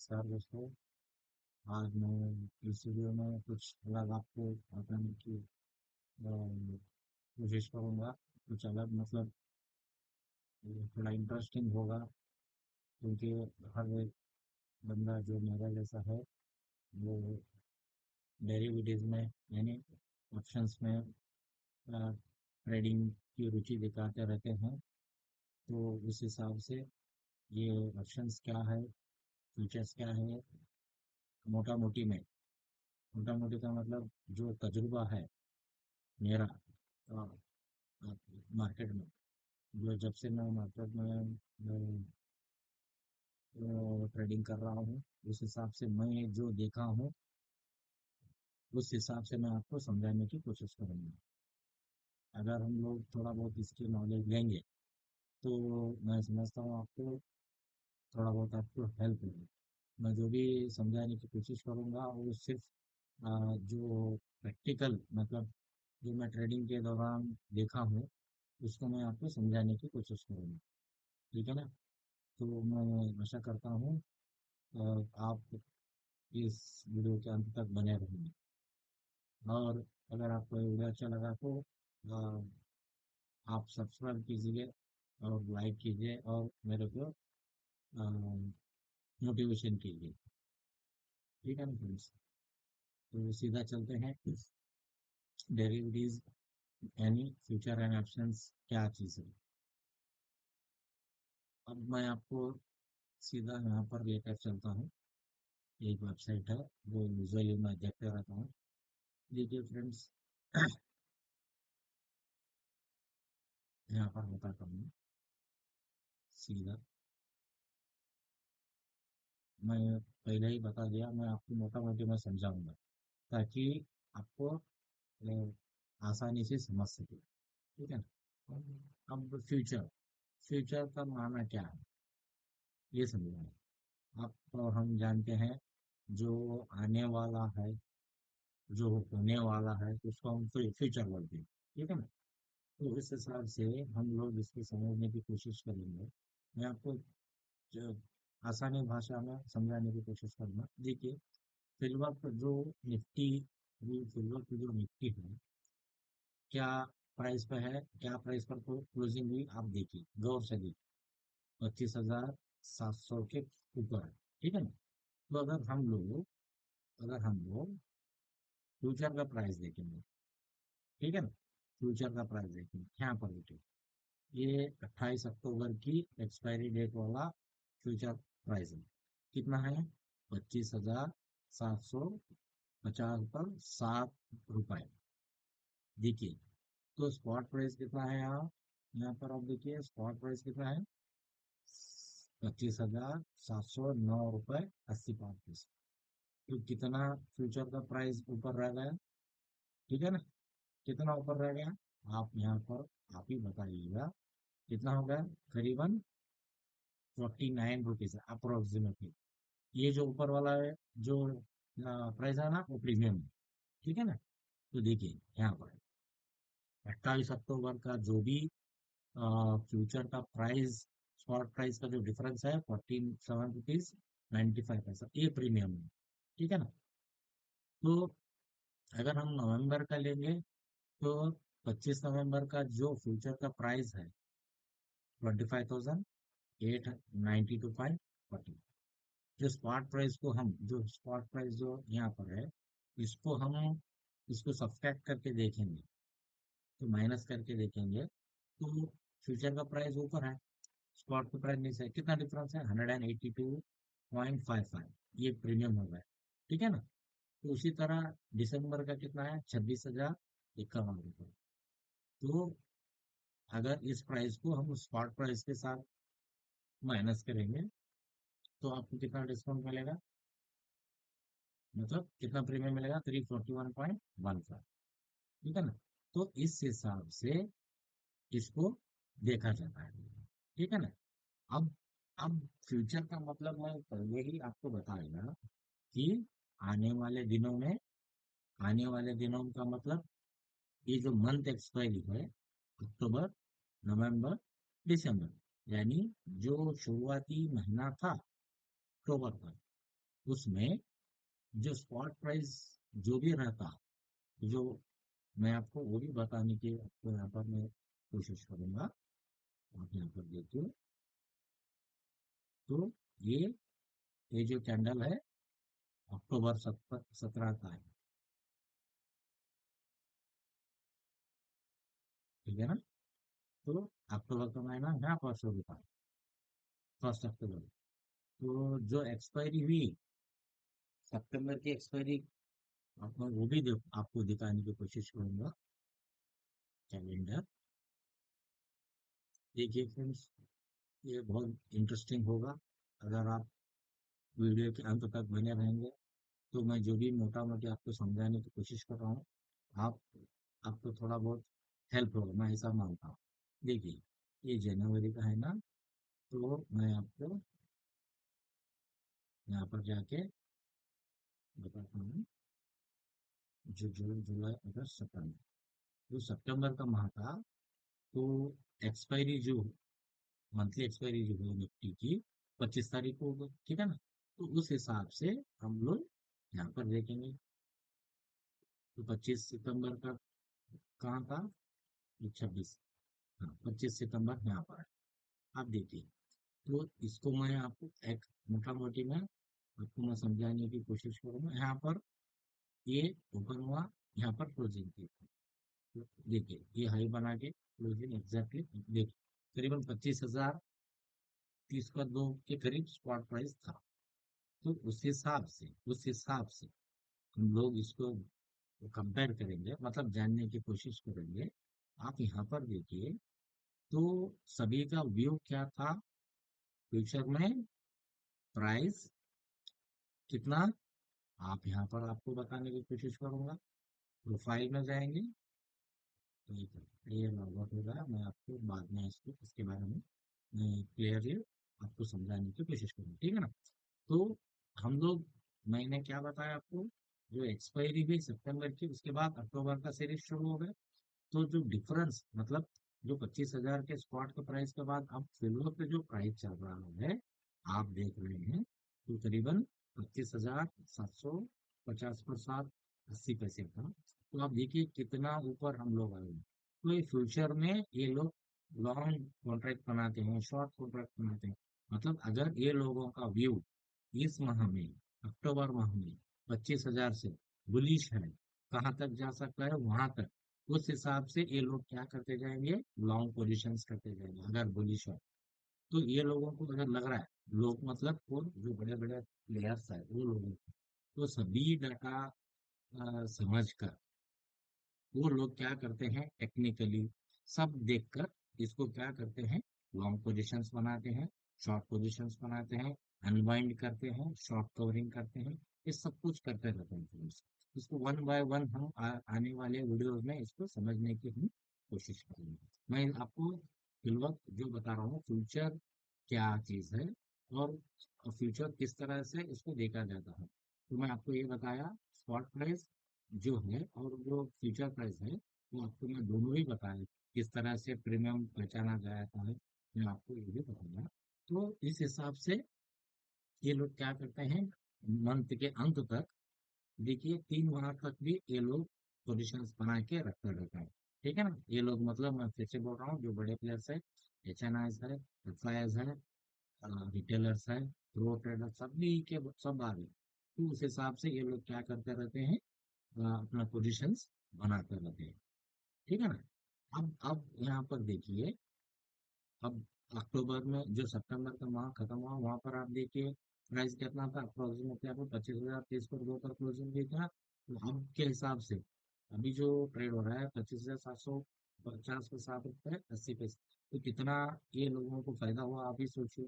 नमस्कार दोस्तों। आज मैं इस वीडियो में कुछ अलग आपको बताने की कोशिश करूँगा। कुछ अलग मतलब ये थोड़ा इंटरेस्टिंग होगा, क्योंकि हर एक बंदा जो मेरा जैसा है वो डेरिवेटिव्स में यानी ऑप्शंस में ट्रेडिंग की रुचि दिखाते रहते हैं। तो उस हिसाब से ये ऑप्शंस क्या है, फीचर्स क्या है, मोटा मोटी में, मोटा मोटी का मतलब जो तजुर्बा है मेरा मार्केट में, जो जब से मैं मार्केट में ट्रेडिंग कर रहा हूँ, उस हिसाब से मैं जो देखा हूँ उस हिसाब से मैं आपको समझाने की कोशिश करूँगा। अगर हम लोग थोड़ा बहुत इसकी नॉलेज लेंगे तो मैं समझता हूँ आपको थोड़ा बहुत आपको हेल्प होगी। मैं जो भी समझाने की कोशिश करूँगा वो सिर्फ जो प्रैक्टिकल मतलब जो मैं ट्रेडिंग के दौरान देखा हूँ उसको मैं आपको समझाने की कोशिश करूँगा। ठीक है ना? तो मैं आशा करता हूँ आप इस वीडियो के अंत तक बने रहेंगे। और अगर आपको ये वीडियो अच्छा लगा तो अ, आप सब्सक्राइब कीजिए और लाइक कीजिए और मेरे को मोटिवेशन कीजिए। ठीक है ना फ्रेंड्स? तो सीधा चलते हैं। डेरिवेटिव्स यानी फ्यूचर एंड ऑप्शंस क्या चीज़ है। अब मैं आपको सीधा यहाँ पर लेकर चलता हूँ। एक वेबसाइट है वो यूजुअली मैं देखते रहता हूँ। देखिए फ्रेंड्स, यहाँ पर बताता हूँ सीधा। मैं पहले ही बता दिया, मैं आपको मोटा मोटी में समझाऊंगा ताकि आपको आसानी से समझ सके। ठीक है ना? अब फ्यूचर, फ्यूचर का माना क्या है ये समझना। आप हम जानते हैं जो आने वाला है, जो होने वाला है उसको हम फ्यूचर बोलते हैं। ठीक है ना? तो इस हिसाब से हम लोग इसको समझने की कोशिश करेंगे। मैं आपको जो आसानी भाषा में समझाने की कोशिश करूँगा। देखिए, सिल्वर पर जो निफ्टी, जो सिल्वर की जो निफ्टी है, क्या प्राइस पे है, क्या प्राइस पर क्लोजिंग हुई, आप देखिए, गौर से देखिए, 25,700 के ऊपर है। ठीक है ना? तो अगर हम लोग फ्यूचर का प्राइस देखेंगे, ठीक है ना, फ्यूचर का प्राइस देखेंगे यहाँ पर देखिए, ये 28 अक्टूबर की एक्सपायरी डेट वाला फ्यूचर प्राइस है। कितना है? 25,750 पर 7 रुपए। देखिए, तो स्पॉट प्राइस कितना है यहाँ, यहाँ पर आप देखिए स्पॉट प्राइस कितना है, 25,709 रुपये 80 पैसे। तो कितना फ्यूचर का प्राइस ऊपर रह गया? ठीक है ना? कितना ऊपर रह गया? आप यहाँ पर आप ही बताइएगा कितना हो गया। करीबन 49 रुपीज अप्रोक्सीमेटली। ये जो ऊपर वाला है, जो प्राइस है ना, वो प्रीमियम है। ठीक है ना? तो देखिए यहाँ पर 28 अक्टूबर का जो भी फ्यूचर का प्राइस, स्पॉट प्राइस का जो डिफरेंस है 47 रुपीज 95 पैसा, ये प्रीमियम है। ठीक है ना? तो अगर हम नवंबर का लेंगे तो 25 नवंबर का जो फ्यूचर का प्राइस है 25,892.40। जो स्पॉट प्राइस को हम, जो स्पॉट प्राइस जो यहाँ पर है, इसको हम इसको सब्सट्रैक्ट करके देखेंगे, तो माइनस करके देखेंगे तो फ्यूचर का प्राइस ऊपर है, स्पॉट का प्राइस नीचे है। कितना डिफरेंस है? 182.55। ये प्रीमियम हो गया। ठीक है ना? तो उसी तरह दिसंबर का कितना है? 26,051 रुपये। तो अगर इस प्राइस को हम स्पॉट प्राइस के साथ माइनस करेंगे तो आपको कितना डिस्काउंट मिलेगा, मतलब कितना प्रीमियम मिलेगा? 341.15। ठीक है ना? तो इस हिसाब से इसको देखा जाता है। ठीक है ना? अब अब फ्यूचर का मतलब मैं पहले ही आपको बताया कि आने वाले दिनों में, आने वाले दिनों का मतलब ये जो मंथ एक्सपायरी है, अक्टूबर, नवंबर, दिसंबर, यानी जो शुरुआती महीना था अक्टूबर का, उसमें जो स्पॉट प्राइस जो भी रहता, जो मैं आपको वो भी बताने की आपको यहाँ पर मैं कोशिश करूंगा। आप यहाँ पर देखिए, तो ये ये जो कैंडल है अक्टूबर 17 का है, ठीक है ना। तो अक्टूबर का महीना यहाँ पर शुरू था, 1 अक्टूबर। तो जो एक्सपायरी हुई, सितंबर की एक्सपायरी, आपको वो भी आपको दिखाने की कोशिश करूंगा। कैलेंडर देखिए फ्रेंड्स, ये बहुत इंटरेस्टिंग होगा अगर आप वीडियो के अंत तक बने रहेंगे। तो मैं जो भी मोटा मोटी आपको समझाने की कोशिश कर रहा हूँ, आप आपको थोड़ा बहुत हेल्प होगा, मैं ऐसा मानता हूँ। देखिए, ये जनवरी का है ना, तो मैं आपको यहाँ पर जाके बताता हूँ। जून जुलाई अगस्त सितंबर, जो सितंबर का माह था, तो एक्सपायरी जो मंथली एक्सपायरी जो है निफ्टी की 25 तारीख को होगा, ठीक है ना। तो उस हिसाब से हम लोग यहाँ पर देखेंगे। तो 25 सितंबर का कहाँ था, 26, हाँ 25 सितंबर यहाँ पर है। आप देखिए, तो इसको मैं आपको एक मोटा मोटी में आपको मैं समझाने की कोशिश करूंगा। यहाँ पर ये ओपन हुआ, यहाँ पर क्लोजिंग थी। तो देखिए, ये हाई बना के क्लोजिंग एग्जैक्टली देखिए, करीबन 25,030 का 2 के करीब स्पॉट प्राइस था। तो उस हिसाब से हम लोग इसको कंपेयर करेंगे, मतलब जानने की कोशिश करेंगे। आप यहाँ पर देखिए, तो सभी का व्यू क्या था, फ्यूचर में प्राइस कितना, आप यहाँ पर आपको बताने की कोशिश करूंगा। प्रोफाइल में जाएंगे, ठीक है, ये लॉगआउट होगा, मैं आपको बाद में इसको इसके बारे में क्लियरली आपको समझाने की कोशिश करूँगा, ठीक है ना। तो हम लोग, मैंने क्या बताया आपको, जो एक्सपायरी हुई सितंबर की, उसके बाद अक्टूबर का सीरीज शुरू हो गया। तो जो डिफरेंस, मतलब जो 25,000 के स्पॉट के प्राइस के बाद अब सिल्वर पे जो प्राइस चल रहा है, आप देख रहे हैं, तो करीबन 25,750 पर 7 80 पैसे था। तो आप देखिए कितना ऊपर हम लोग आए हैं। तो ये फ्यूचर में ये लोग लॉन्ग कॉन्ट्रैक्ट बनाते हैं, शॉर्ट कॉन्ट्रैक्ट बनाते हैं। मतलब अगर ये लोगों का व्यू इस माह में, अक्टूबर माह में 25,000 से बुलिश है, कहाँ तक जा सकता है वहां तक, उस हिसाब से ये लोग क्या करते जाएंगे, लॉन्ग पोजीशंस करते जाएंगे। अगर बुलिश है, तो ये लोगों को अगर लग रहा है, लोग मतलब वो जो बड़े बड़े प्लेयर्स है वो लोगों को, तो सभी डाटा समझ कर वो लोग क्या करते हैं, टेक्निकली सब देखकर इसको क्या करते हैं, लॉन्ग पोजीशंस बनाते हैं, शॉर्ट पोजीशंस बनाते हैं, अनवाइंड करते हैं, शॉर्ट कवरिंग करते हैं, ये सब कुछ करते रहते हैं फ्रेंड्स। इसको वन बाय वन हम आने वाले वीडियोस में इसको समझने की हम कोशिश करेंगे। मैं आपको फिलहाल जो बता रहा हूँ, फ्यूचर क्या चीज़ है, और फ्यूचर किस तरह से इसको देखा जाता है। तो मैं आपको ये बताया, स्पॉट प्राइस जो है और जो फ्यूचर प्राइस है, वो आपको मैं दोनों ही बताया, किस तरह से प्रीमियम पहचाना जाता है, मैं आपको ये भी बताऊंगा। तो इस हिसाब से ये लोग क्या करते हैं, मंथ के अंत तक देखिए 3 माह तक भी ये लोग पोजिशन बना के रखते रहते हैं, ठीक है ना। ये लोग, मतलब मैं फिर से बोल रहा हूँ, जो बड़े प्लेयर्स है, HNIs है, FIs है, रिटेलर्स है, प्रो ट्रेडर, सभी के सब आ गए। तो उस हिसाब से ये लोग क्या करते रहते हैं, अपना पोजीशंस बनाते रहते हैं, ठीक है ना। अब यहाँ पर देखिए, अब अक्टूबर में जो सितंबर का माह खत्म हुआ, वहां पर आप देखिए प्राइस कितना था, अप्रोक्सीमेटली आपको 25,030 पर 2 पर क्लोजिंग भी था। तो अब के हिसाब से अभी जो ट्रेड हो रहा है 25,750 के 7 रुपए 80 पैसे, तो कितना ये लोगों को फायदा हुआ आप ही सोचिए,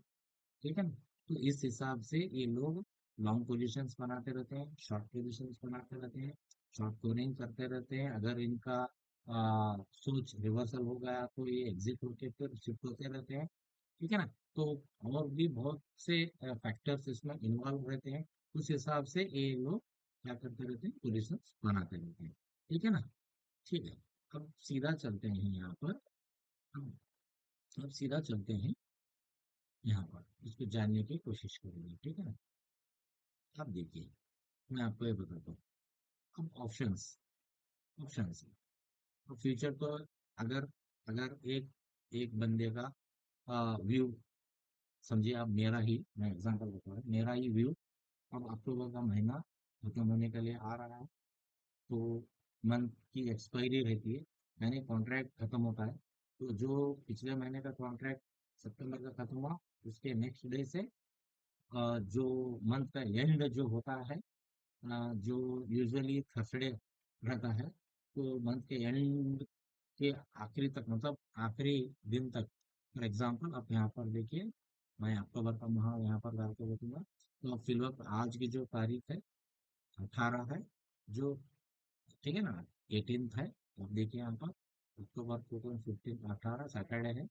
ठीक है ना। तो इस हिसाब से ये लोग लॉन्ग पोजीशंस बनाते रहते हैं, शॉर्ट पोजीशंस बनाते रहते हैं, शॉर्ट कवरिंग करते रहते हैं। अगर इनका सोच रिवर्सल हो गया तो ये एग्जिट होके फिर शिफ्ट होते रहते हैं, ठीक है ना। तो और भी बहुत से फैक्टर्स इसमें इन्वॉल्व रहते हैं। उस हिसाब से ये लोग क्या करते रहते हैं, पोजीशंस बनाते रहते हैं, ठीक है ना। ठीक है, अब सीधा चलते हैं यहाँ पर। अब अब सीधा चलते हैं यहाँ पर, इसको जानने की कोशिश करेंगे, ठीक है ना। अब देखिए, मैं आपको ये बताता हूँ। अब ऑप्शंस ऑप्शंस तो फ्यूचर तो, अगर अगर एक एक बंदे का व्यू, समझिए आप, मेरा ही, मैं एग्जांपल बता रहा हूँ, मेरा ही व्यू अब अक्टूबर का महीना खत्म होने के लिए आ रहा है। तो मंथ की एक्सपायरी रहती है, यानी कॉन्ट्रैक्ट खत्म होता है। तो जो पिछले महीने का कॉन्ट्रैक्ट सितंबर का खत्म हुआ, उसके नेक्स्ट डे से जो मंथ का एंड जो होता है, जो यूजुअली थर्सडे रहता है, तो मंथ के एंड के आखिरी तक, मतलब आखिरी दिन तक। फॉर एग्जांपल आप यहाँ पर देखिए, मैं अक्टूबर का माह यहाँ पर डाल के देखूंगा। तो अब फिलहाल आज की जो तारीख है 18 है, जो, ठीक है ना, 18 है। तो आप देखिए यहाँ पर अक्टूबर 15, 18 सैटरडे है।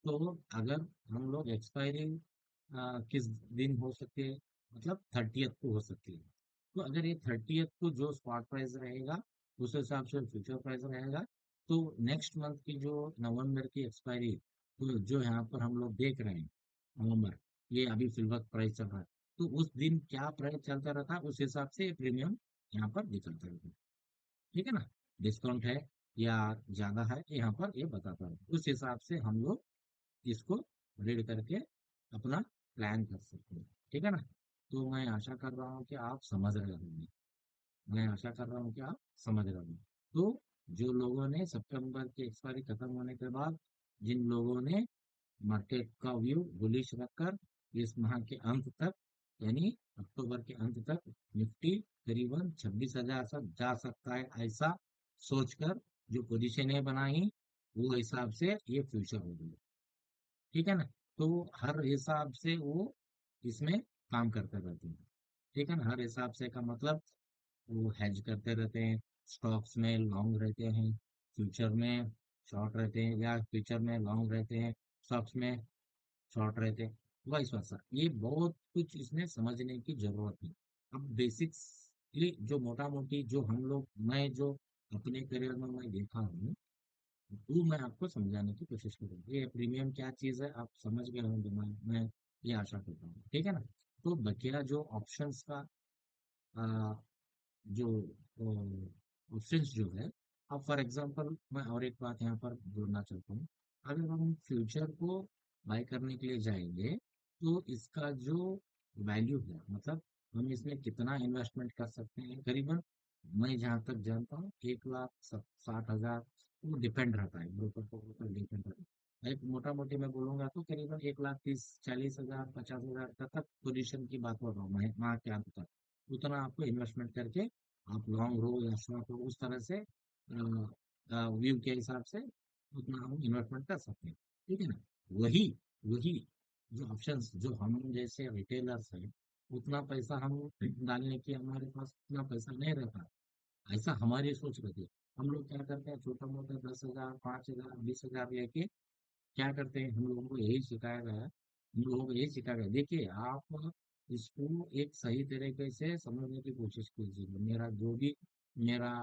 तो अगर हम लोग एक्सपायरी किस दिन हो सकती है, मतलब 30th को हो सकती है। तो अगर ये 30th को जो स्पॉट प्राइस रहेगा, उस हिसाब से फ्यूचर प्राइस रहेगा। तो नेक्स्ट मंथ की जो नवंबर की एक्सपायरी, तो जो यहाँ पर हम लोग देख रहे हैं नवंबर, ये अभी फिलहाल प्राइस चल रहा है। तो उस दिन क्या प्राइस चलता रहता है, उस हिसाब से प्रीमियम यहाँ पर निकलता रहता है। ठीक है ना, डिस्काउंट है या ज्यादा है, यहाँ पर ये बताता है। उस हिसाब से हम लोग इसको रीड करके अपना प्लान कर सकते हैं। ठीक है ना। तो मैं आशा कर रहा हूँ कि आप समझ रहे होंगे। मैं आशा कर रहा हूँ कि आप समझ रहे होंगे। तो जो लोगों ने सितंबर की एक्सपायरी खत्म होने के बाद, जिन लोगों ने मार्केट का व्यू बुलिश रखकर इस माह के अंत तक, यानी अक्टूबर के अंत तक, निफ्टी करीबन 26,000 तक जा सकता है, ऐसा सोचकर जो पोजीशनें बनाई, वो हिसाब से ये फ्यूचर हो गई। ठीक है ना। तो हर हिसाब से वो इसमें काम करते रहते हैं। ठीक है ना, हर हिसाब से का मतलब वो हेज करते रहते हैं, स्टॉक्स में लॉन्ग रहते हैं, फ्यूचर में शॉर्ट रहते हैं, या फ्यूचर में लॉन्ग रहते हैं, स्टॉक्स में शॉर्ट रहते हैं, वाइस वर्सा। ये बहुत कुछ इसमें समझने की जरूरत है। अब बेसिक्स जो मोटा मोटी जो हम लोग, मैं जो अपने करियर में मैं देखा हूँ, वो मैं आपको समझाने की कोशिश करूँगा। ये प्रीमियम क्या चीज़ है, आप समझ गए होंगे, मैं ये आशा करता हूँ। ठीक है ना। तो बकिया जो ऑप्शंस का आ, जो ऑप्शंस जो है, अब फॉर एग्जांपल मैं और एक बात यहाँ पर जोड़ना चाहता हूँ। अगर हम फ्यूचर को बाय करने के लिए जाएंगे, तो इसका जो वैल्यू है, मतलब हम इसमें कितना इन्वेस्टमेंट कर सकते हैं, करीबन मैं जहाँ तक जानता हूँ 1,60,000, वो डिपेंड रहता है, ब्रोकर को ऊपर डिपेंड रहता है। एक मोटा मोटी मैं बोलूंगा तो करीबन 1,30,40,000, 50,000 तक पोजीशन की बात हो रहा हूँ मैं, माह के अंत तक। उतना आपको इन्वेस्टमेंट करके आप लॉन्ग रो या शॉर्ट रो, उस तरह से व्यू के हिसाब से उतना हम इन्वेस्टमेंट कर सकते हैं। ठीक है ना। वही वही जो ऑप्शंस, जो हम जैसे रिटेलर्स हैं, उतना पैसा हम डालने की हमारे पास उतना पैसा नहीं रहता। ऐसा हमारी सोच रहती है। हम लोग क्या करते हैं, छोटा मोटा 10,000, 5,000, 20,000 लेके क्या करते हैं, हम लोगों को यही सिखाया गया है, हम लोगों को यही सिखाया गया। देखिए, आप इसको एक सही तरीके से समझने की कोशिश कीजिए। मेरा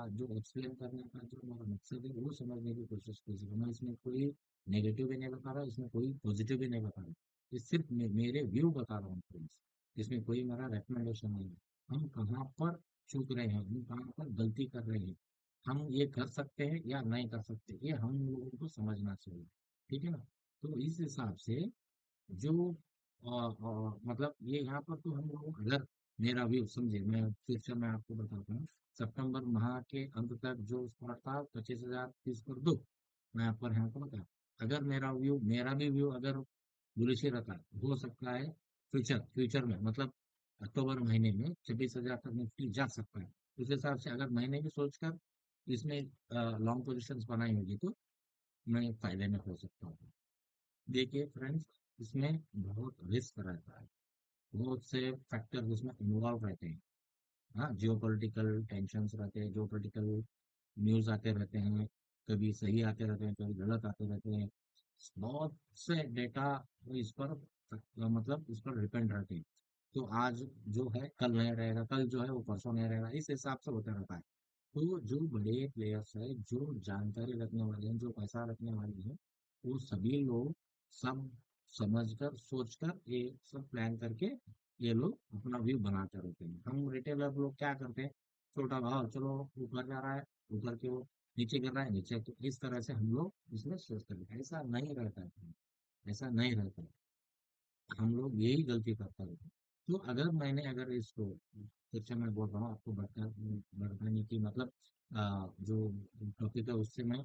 जो एक्सप्लेन करने का जो मेरा मकसद है, वो समझने की कोशिश कीजिए। मैं इसमें कोई नेगेटिव भी नहीं बता रहा, इसमें कोई पॉजिटिव भी नहीं बता रहा। ये सिर्फ मेरे व्यू बता रहा हूँ फ्रेंड्स। इसमें कोई मेरा रिकमेंडेशन नहीं है। हम कहाँ पर चूक रहे हैं, हम कहाँ पर गलती कर रहे हैं, हम ये कर सकते हैं या नहीं कर सकते, ये हम लोगों को समझना चाहिए। ठीक है ना। तो इस हिसाब से जो मतलब ये यहाँ पर तो हम लोग, अगर मेरा व्यू समझे, मैं फिर से मैं आपको बताता हूँ। सितंबर माह के अंत तक जो स्पॉट था 25,000 30 कर दो, मैं आपको यहाँ पर बता, अगर मेरा भी व्यू अगर बुलिश ही रहता है, हो सकता है फ्यूचर में, मतलब अक्टूबर महीने में 26,000 तक निफ्टी जा सकता है। उस हिसाब से अगर मैंने भी सोचकर इसमें लॉन्ग पोजिशन बनाई होगी, तो मैं फायदे में हो सकता हूँ। देखिए फ्रेंड्स, इसमें बहुत रिस्क रहता है, बहुत से फैक्टर इसमें इन्वॉल्व रहते हैं। हाँ, जियो पोलिटिकल टेंशन रहते हैं, जियो पोलिटिकल न्यूज आते रहते हैं, कभी सही आते रहते हैं, कभी गलत आते रहते हैं। बहुत से डेटा इस पर, मतलब इस पर डिपेंड रहते हैं। तो आज जो है कल नहीं रहेगा, कल जो है वो परसों नहीं रहेगा, इस हिसाब से होता रहता है। तो जो बड़े प्लेयर्स है, जो जानकारी रखने वाले हैं, जो पैसा रखने वाले हैं, वो सभी लोग सब समझकर सोचकर ये सब प्लान करके ये लोग अपना व्यू बनाते रहते हैं। हम रिटेलर लोग क्या करते हैं, छोटा भाव चलो ऊपर जा रहा है, ऊपर की ओर नीचे गिर रहा है, नीचे तो इस तरह से हम लोग इसमें सोचते हैं। ऐसा नहीं रहता है, ऐसा नहीं रहता है। हम लोग यही गलती करते हैं। तो अगर मैंने अगर इसको फिर से मैं बोल रहा हूँ आपको भड़काने की मतलब जो टॉपिक है उससे मैं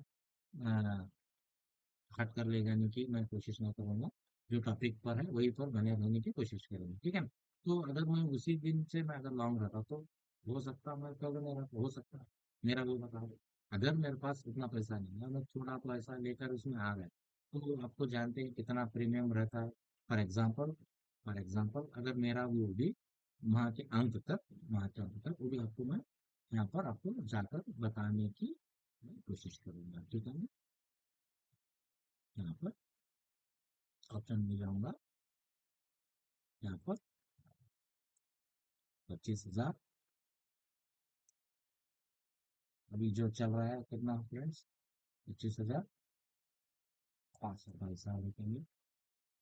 हट कर ले जाने की मैं कोशिश ना करूँगा। जो टॉपिक पर है वही पर बने रहने की कोशिश करूँगा, ठीक है ना? तो अगर मैं उसी दिन से मैं अगर लॉन्ग रहता तो हो सकता मैं कल नहीं रहता, हो सकता मेरा वो बताओ। अगर मेरे पास उतना पैसा नहीं है, मैं थोड़ा पैसा लेकर उसमें आ गया, तो आपको जानते हैं कितना प्रीमियम रहता है। फॉर एग्जाम्पल अगर मेरा वो भी वहाँ के अंत तक वो भी आपको मैं यहाँ पर आपको जाकर बताने की मैं कोशिश करूंगा, ठीक है ना? यहाँ पर ऑप्शन में जाऊंगा, यहाँ पर 25,000 अभी जो चल रहा है कितना फ्रेंड्स, 25,500 पैसा लिखेंगे।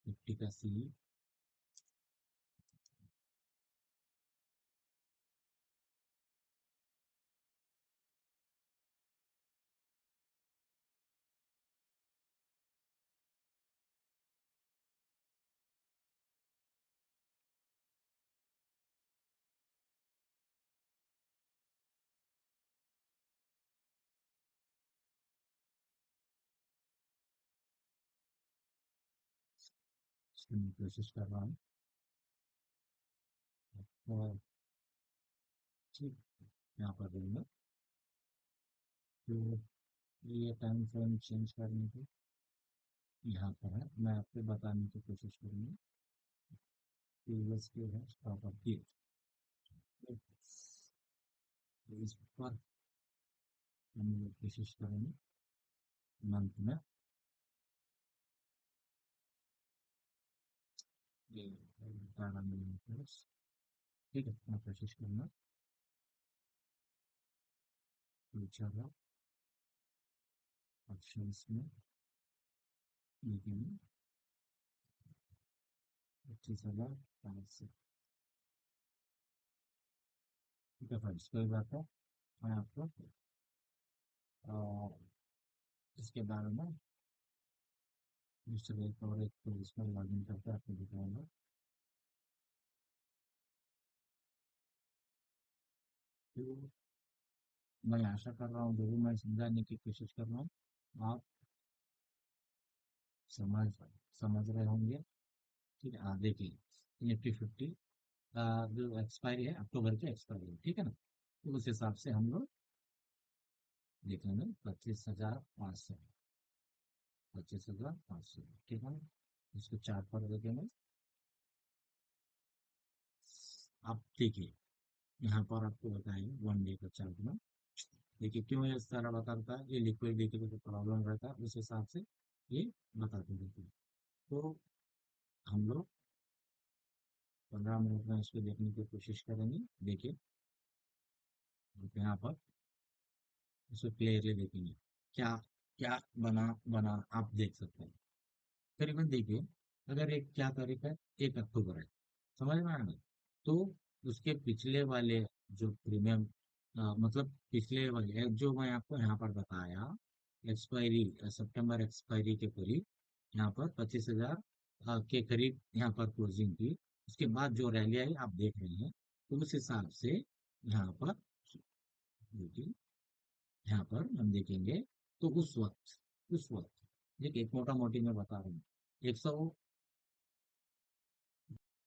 50 का सी, इसकी मैं कोशिश कर रहा हूँ। और ठीक, यहाँ पर देंगे। तो ये टाइम फ्रेम चेंज करने के यहाँ पर है, मैं आपको बताने की कोशिश करूँगा। प्रीवियस के है प्रॉपर्टी, तो इस पर हम लोग कोशिश करेंगे मंथ में ये 18 मिलियन, ठीक है? मैं कोशिश करना फ्यूचर का ऑप्शंस में लिखेंगे 25,500, ठीक है फ्रेंड्स? कोई बात है, मैं आपको अ, इसके बारे में दूसरे एक और एक तो इसमें लॉगिन करके आपको दिखाऊंगा। तो मैं आशा कर रहा हूँ जो भी मैं समझाने की कोशिश कर रहा हूँ आप समझ समझ रहे होंगे, ठीक है? देखिए, निफ्टी 50 जो एक्सपायरी है अक्टूबर की एक्सपायरी है, ठीक है ना? तो उस हिसाब से हम लोग देखेंगे 25,500, 25,500, ठीक है ना? इसको चार्ट पर देखेंगे। आप देखिए, यहाँ पर आपको बताएंगे 1 डे का चार्ट में। देखिए क्यों ये इस तरह बताता है, ये लिक्विडिटी का जो प्रॉब्लम रहता है उस हिसाब से ये बताते रहते हैं। तो हम लोग 15 मिनट में इसको देखने की कोशिश करेंगे। देखिए यहाँ पर इसको क्लियरली देखेंगे क्या क्या बना बना आप देख सकते हैं। करीबन देखिए, अगर एक क्या तारीख है, 1 अक्टूबर है, समझ में आया ना? तो उसके पिछले वाले जो प्रीमियम मतलब पिछले वाले जो मैं आपको यहाँ पर बताया, एक्सपायरी सितंबर एक्सपायरी के करीब यहाँ पर 25,000 के करीब यहाँ पर क्लोजिंग की। उसके बाद जो रैली आई आप देख रहे हैं, तो उस हिसाब से यहाँ पर देखिए, यहाँ पर हम देखेंगे तो उस वक्त देखिए, एक मोटा मोटी मैं बता रहा हूँ,